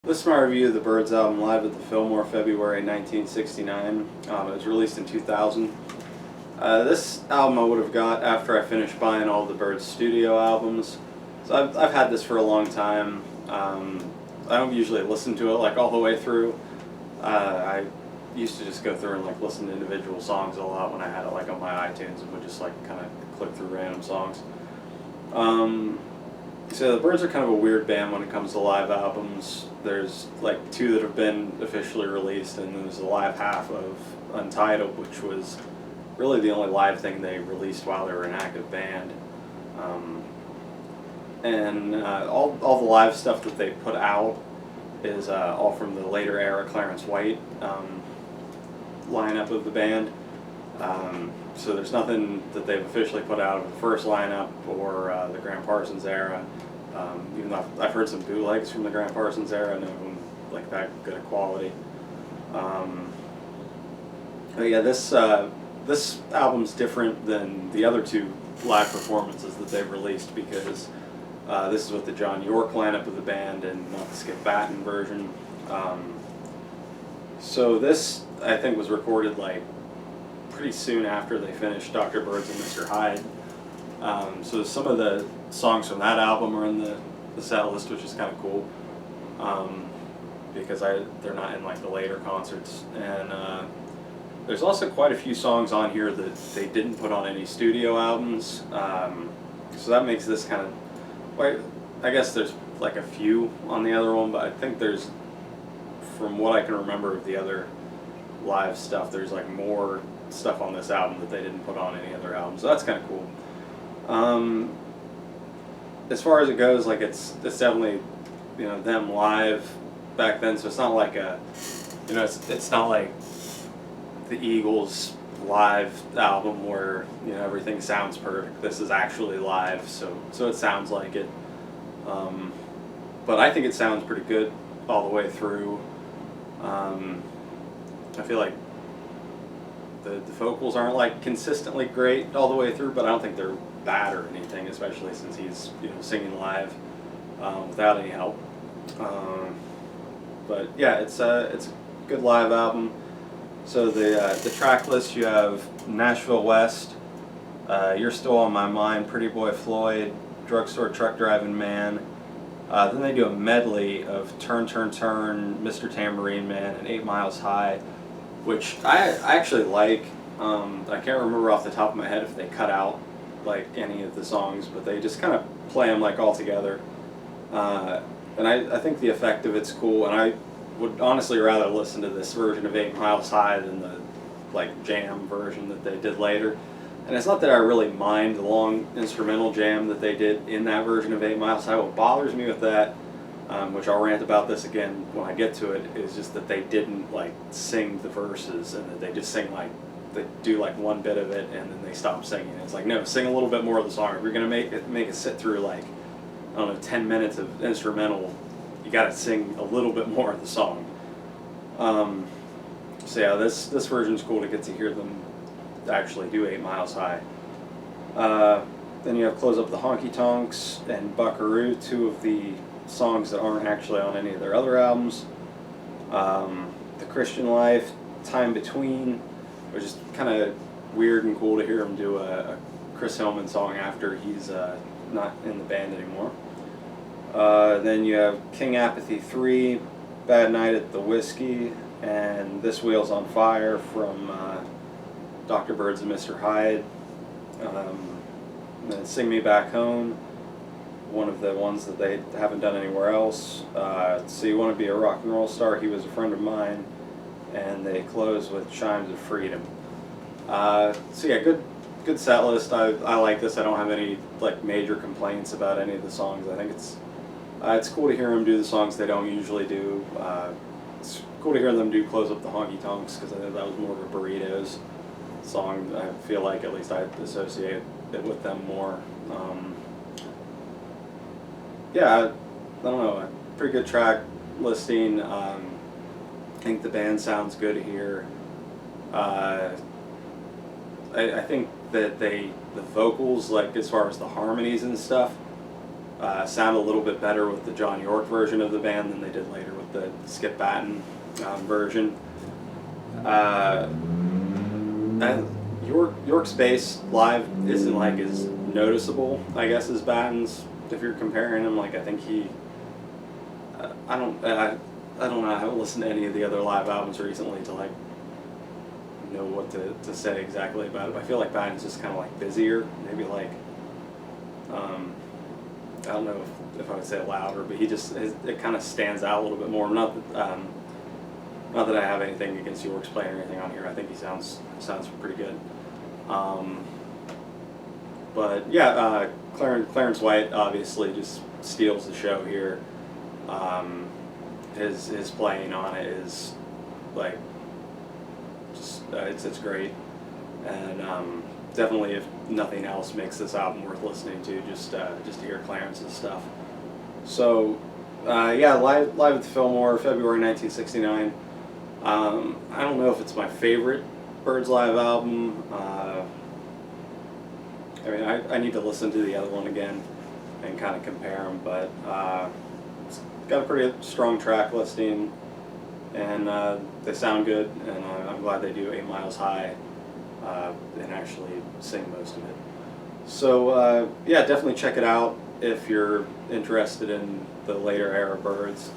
This is my review of the Byrds album live at the Fillmore, February 1969. It was released in 2000. This album I would have got after I finished buying all the Byrds studio albums. So I've had this for a long time. I don't usually listen to it like all the way through. I used to just go through and like listen to individual songs a lot when I had it like on my iTunes and would just like kind of click through random songs. So the Byrds are kind of a weird band when it comes to live albums. There's like two that have been officially released, and there's the live half of Untitled, which was really the only live thing they released while they were an active band. All the live stuff that they put out is all from the later era Clarence White lineup of the band. So there's nothing that they've officially put out of the first lineup or the Graham Parsons era. Even though I've heard some bootlegs from the Graham Parsons era, none of them like that good a quality. But yeah, this album's different than the other two live performances that they've released because this is with the John York lineup of the band and not the Skip Batten version. So this, I think, was recorded like pretty soon after they finished Dr. Byrds and Mr. Hyde. So some of the songs from that album are in the set list, which is kind of cool because they're not in like the later concerts. And there's also quite a few songs on here that they didn't put on any studio albums. So that makes this kind of, well, I guess there's like a few on the other one, but I think there's, from what I can remember of the other live stuff, there's like more stuff on this album that they didn't put on any other album, so that's kind of cool. As far as it goes, like it's definitely, them live back then, so it's not like it's not like the Eagles live album where everything sounds perfect. This is actually live, so it sounds like it. But I think it sounds pretty good all the way through. I feel like the vocals aren't like consistently great all the way through, but I don't think they're bad or anything, especially since he's singing live without any help. But yeah, it's a good live album. So the track list, you have Nashville West, You're Still on My Mind, Pretty Boy Floyd, Drugstore Truck Driving Man. Then they do a medley of Turn, Turn, Turn, Mr. Tambourine Man, and 8 Miles High, which I actually like. I can't remember off the top of my head if they cut out like any of the songs, but they just kind of play them like all together. And I think the effect of it's cool, and I would honestly rather listen to this version of 8 Miles High than the like jam version that they did later. And it's not that I really mind the long instrumental jam that they did in that version of 8 Miles High. What bothers me with that, which I'll rant about this again when I get to it, is just that they didn't like sing the verses, and that they just sing like, they do like one bit of it and then they stop singing. It's like, no, sing a little bit more of the song. If you're gonna make it sit through like, I don't know, 10 minutes of instrumental, you gotta sing a little bit more of the song. So yeah, this version's cool to get to hear them actually do 8 Miles High. Then you have Close Up the Honky Tonks and Buckaroo, two of the songs that aren't actually on any of their other albums. The Christian Life, Time Between, which is kind of weird and cool to hear him do a Chris Hillman song after he's not in the band anymore. Then you have King Apathy 3, Bad Night at the Whiskey, and This Wheel's on Fire from Dr. Byrds and Mr. Hyde. And then Sing Me Back Home, one of the ones that they haven't done anywhere else. So You Want to Be a Rock and Roll Star, He Was a Friend of Mine, and they close with Chimes of Freedom. So yeah, good set list. I like this. I don't have any like major complaints about any of the songs. I think it's cool to hear them do the songs they don't usually do. It's cool to hear them do Close Up the Honky Tonks, because I think that was more of a Burritos song. I feel like at least I associate it with them more. Yeah, I don't know, a pretty good track listing. I think the band sounds good here. I think that the vocals, like as far as the harmonies and stuff, sound a little bit better with the John York version of the band than they did later with the Skip Batten version. Uh, and York's bass live isn't like as noticeable, I guess, as Batten's. If you're comparing him, like I think he, I don't know. I haven't listened to any of the other live albums recently to like know what to say exactly about it. But I feel like Batten's just kind of like busier, maybe like, I don't know if I would say louder, but it kind of stands out a little bit more. Not that I have anything against York's playing or anything on here. I think he sounds pretty good. But yeah, Clarence White obviously just steals the show here. His playing on it is like just it's great, and definitely, if nothing else, makes this album worth listening to just to hear Clarence's stuff. So yeah, live at the Fillmore, February 1969. I don't know if it's my favorite Byrds live album. I mean, I need to listen to the other one again and kind of compare them, but it's got a pretty strong track listing, and they sound good, and I'm glad they do 8 Miles High and actually sing most of it. So yeah, definitely check it out if you're interested in the later era Byrds.